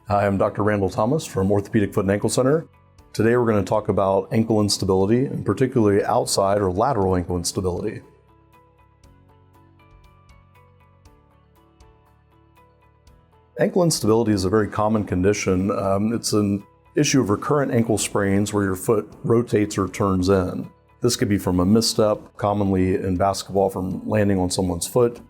Hi, I'm Dr. Randall Thomas from Orthopedic Foot Ankle Center. Today we're going to talk about ankle instability, and particularly outside or lateral ankle instability. Ankle instability is a very common condition. It's an issue of recurrent ankle sprains where your foot rotates or turns in. This could be from a misstep, commonly in basketball from landing on someone's foot.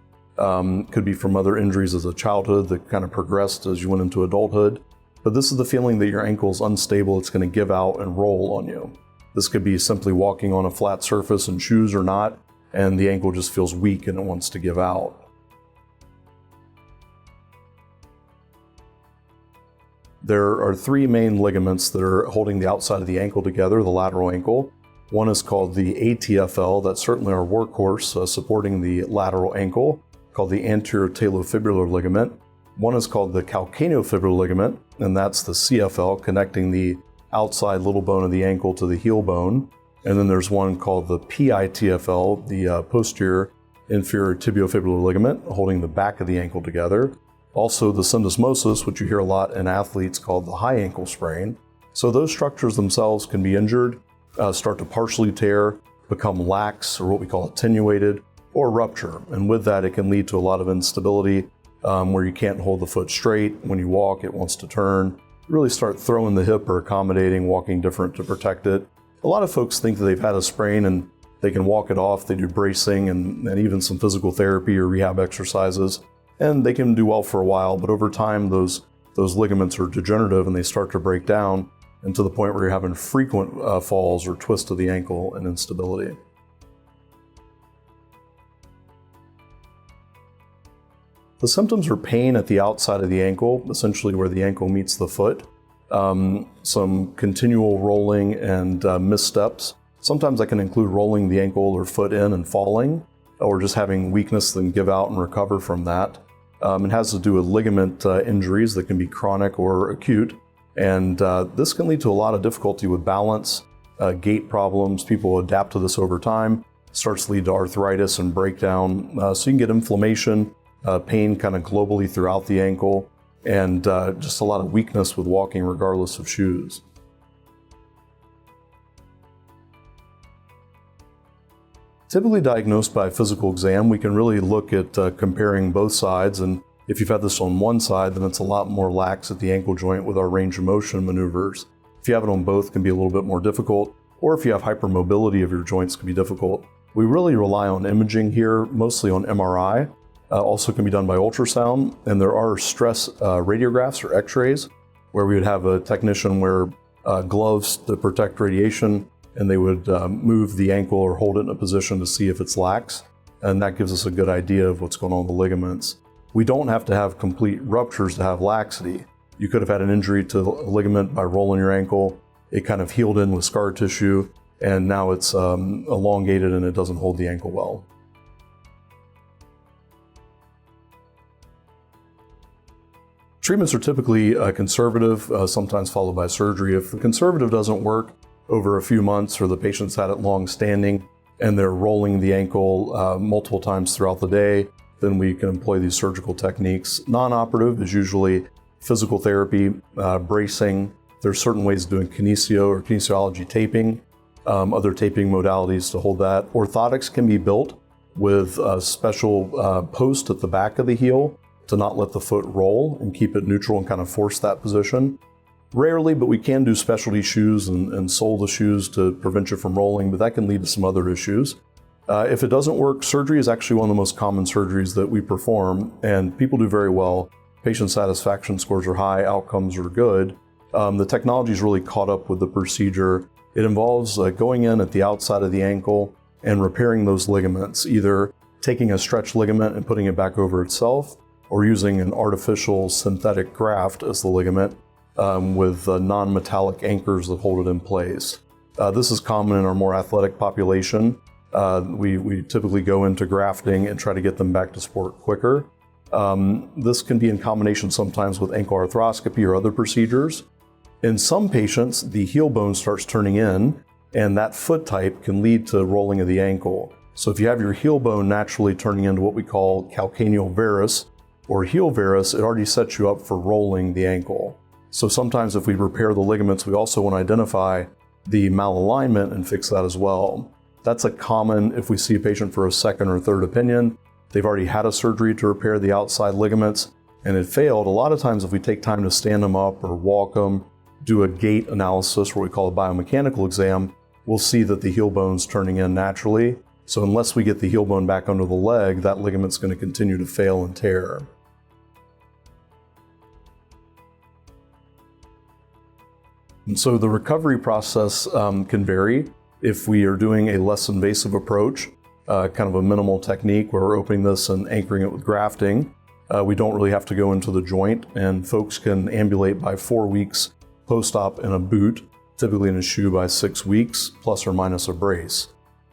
Could be from other injuries as a childhood that kind of progressed as you went into adulthood. But this is the feeling that your ankle is unstable, it's going to give out and roll on you. This could be simply walking on a flat surface in shoes or not, and the ankle just feels weak and it wants to give out. There are three main ligaments that are holding the outside of the ankle together, the lateral ankle. One is called the ATFL, that's certainly our workhorse supporting the lateral ankle, called the anterior talofibular ligament. One is called the calcaneofibular ligament, and that's the CFL, connecting the outside little bone of the ankle to the heel bone. And then there's one called the PITFL, the posterior inferior tibiofibular ligament, holding the back of the ankle together. Also the syndesmosis, which you hear a lot in athletes, called the high ankle sprain. So those structures themselves can be injured, start to partially tear, become lax, or what we call attenuated, or rupture. And with that, it can lead to a lot of instability where you can't hold the foot straight. When you walk, it wants to turn. Really start throwing the hip or accommodating, walking different to protect it. A lot of folks think that they've had a sprain and they can walk it off. They do bracing and even some physical therapy or rehab exercises, and they can do well for a while. But over time, those ligaments are degenerative and they start to break down, and to the point where you're having frequent falls or twists of the ankle and instability. The symptoms are pain at the outside of the ankle, essentially where the ankle meets the foot, some continual rolling and missteps. Sometimes that can include rolling the ankle or foot in and falling, or just having weakness then give out and recover from that. It has to do with ligament injuries that can be chronic or acute, and this can lead to a lot of difficulty with balance, gait problems. People adapt to this over time. It starts to lead to arthritis and breakdown, so you can get inflammation, pain kind of globally throughout the ankle, and just a lot of weakness with walking regardless of shoes. Typically diagnosed by physical exam, we can really look at comparing both sides, and if you've had this on one side, then it's a lot more lax at the ankle joint with our range of motion maneuvers. If you have it on both, it can be a little bit more difficult, or if you have hypermobility of your joints, it can be difficult. We really rely on imaging here, mostly on MRI. Also can be done by ultrasound, and there are stress radiographs or x-rays where we would have a technician wear gloves to protect radiation, and they would move the ankle or hold it in a position to see if it's lax, and that gives us a good idea of what's going on with the ligaments. We don't have to have complete ruptures to have laxity. You could have had an injury to the ligament by rolling your ankle, it kind of healed in with scar tissue, and now it's elongated and it doesn't hold the ankle well. Treatments are typically conservative, sometimes followed by surgery. If the conservative doesn't work over a few months, or the patient's had it long standing and they're rolling the ankle multiple times throughout the day, then we can employ these surgical techniques. Non-operative is usually physical therapy, bracing. There's certain ways of doing kinesio or kinesiology taping, other taping modalities to hold that. Orthotics can be built with a special post at the back of the heel to not let the foot roll and keep it neutral and kind of force that position. Rarely, but we can do specialty shoes and sole the shoes to prevent you from rolling, but that can lead to some other issues. If it doesn't work, surgery is actually one of the most common surgeries that we perform, and people do very well. Patient satisfaction scores are high, outcomes are good. The technology's really caught up with the procedure. It involves going in at the outside of the ankle and repairing those ligaments, either taking a stretched ligament and putting it back over itself, or using an artificial synthetic graft as the ligament with non-metallic anchors that hold it in place. This is common in our more athletic population. We typically go into grafting and try to get them back to sport quicker. This can be in combination sometimes with ankle arthroscopy or other procedures. In some patients, the heel bone starts turning in, and that foot type can lead to rolling of the ankle. So if you have your heel bone naturally turning into what we call calcaneal varus or heel varus, it already sets you up for rolling the ankle. So sometimes if we repair the ligaments, we also want to identify the malalignment and fix that as well. That's a common, if we see a patient for a second or third opinion, they've already had a surgery to repair the outside ligaments and it failed. A lot of times if we take time to stand them up or walk them, do a gait analysis, what we call a biomechanical exam, we'll see that the heel bone's turning in naturally. So unless we get the heel bone back under the leg, that ligament's going to continue to fail and tear. And so the recovery process can vary. If we are doing a less invasive approach, kind of a minimal technique where we're opening this and anchoring it with grafting, we don't really have to go into the joint, and folks can ambulate by 4 weeks post-op in a boot, typically in a shoe by 6 weeks, plus or minus a brace.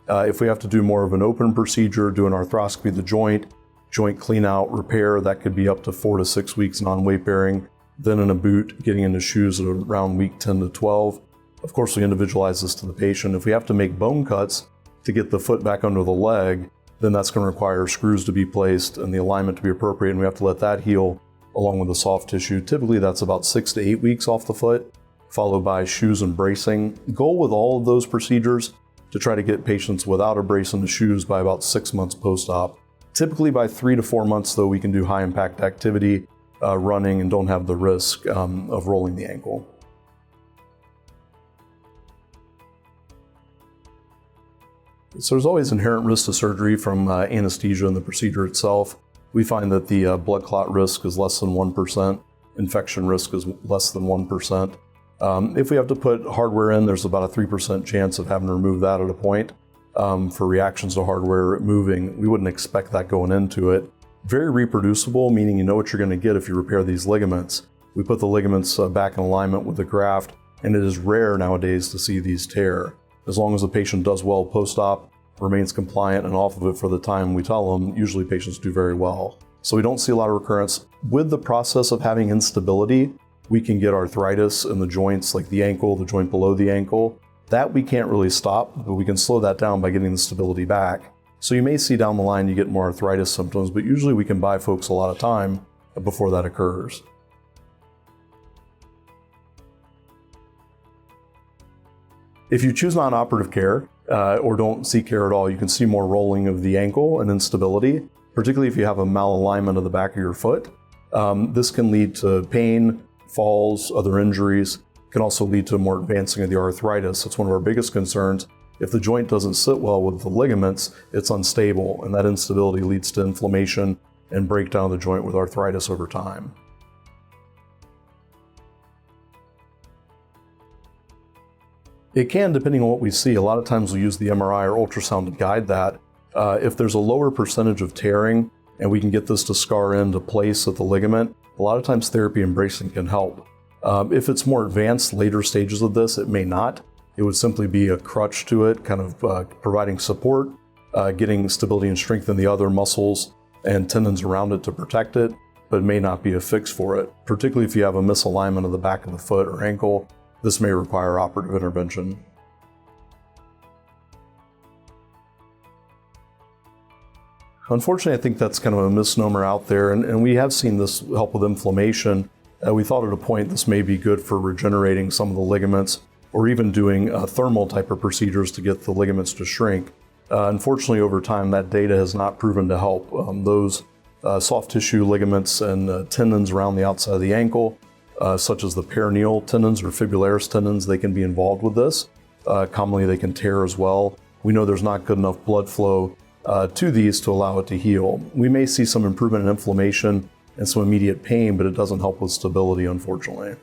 If we have to do more of an open procedure, do an arthroscopy of the joint clean out, repair, that could be up to 4 to 6 weeks non-weight bearing. Then in a boot, getting into shoes at around week 10 to 12. Of course, we individualize this to the patient. If we have to make bone cuts to get the foot back under the leg, then that's going to require screws to be placed and the alignment to be appropriate, and we have to let that heal along with the soft tissue. Typically, that's about 6 to 8 weeks off the foot, followed by shoes and bracing. Goal with all of those procedures to try to get patients without a brace in the shoes by about 6 months post-op. Typically by 3 to 4 months, though, we can do high impact activity, running, and don't have the risk of rolling the ankle. So there's always inherent risk to surgery from anesthesia and the procedure itself. We find that the blood clot risk is less than 1%, infection risk is less than 1%. If we have to put hardware in, there's about a 3% chance of having to remove that at a point. For reactions to hardware moving, we wouldn't expect that going into it. Very reproducible, meaning you know what you're going to get if you repair these ligaments. We put the ligaments back in alignment with the graft, and it is rare nowadays to see these tear. As long as the patient does well post-op, remains compliant and off of it for the time we tell them, usually patients do very well. So we don't see a lot of recurrence. With the process of having instability, we can get arthritis in the joints, like the ankle, the joint below the ankle. That we can't really stop, but we can slow that down by getting the stability back. So you may see down the line you get more arthritis symptoms, but usually we can buy folks a lot of time before that occurs. If you choose non-operative care or don't seek care at all, you can see more rolling of the ankle and instability, particularly if you have a malalignment of the back of your foot. This can lead to pain, falls, other injuries. It can also lead to more advancing of the arthritis. It's one of our biggest concerns. If the joint doesn't sit well with the ligaments, it's unstable, and that instability leads to inflammation and breakdown of the joint with arthritis over time. It can, depending on what we see. A lot of times we use the MRI or ultrasound to guide that. If there's a lower percentage of tearing and we can get this to scar into place at the ligament, a lot of times therapy and bracing can help. If it's more advanced, later stages of this, it may not. It would simply be a crutch to it, kind of providing support, getting stability and strength in the other muscles and tendons around it to protect it, but it may not be a fix for it. Particularly if you have a misalignment of the back of the foot or ankle, this may require operative intervention. Unfortunately, I think that's kind of a misnomer out there, and we have seen this help with inflammation. We thought at a point this may be good for regenerating some of the ligaments or even doing thermal type of procedures to get the ligaments to shrink. Unfortunately, over time, that data has not proven to help. Those soft tissue ligaments and tendons around the outside of the ankle, such as the peroneal tendons or fibularis tendons, they can be involved with this. Commonly, they can tear as well. We know there's not good enough blood flow to these to allow it to heal. We may see some improvement in inflammation and some immediate pain, but it doesn't help with stability, unfortunately.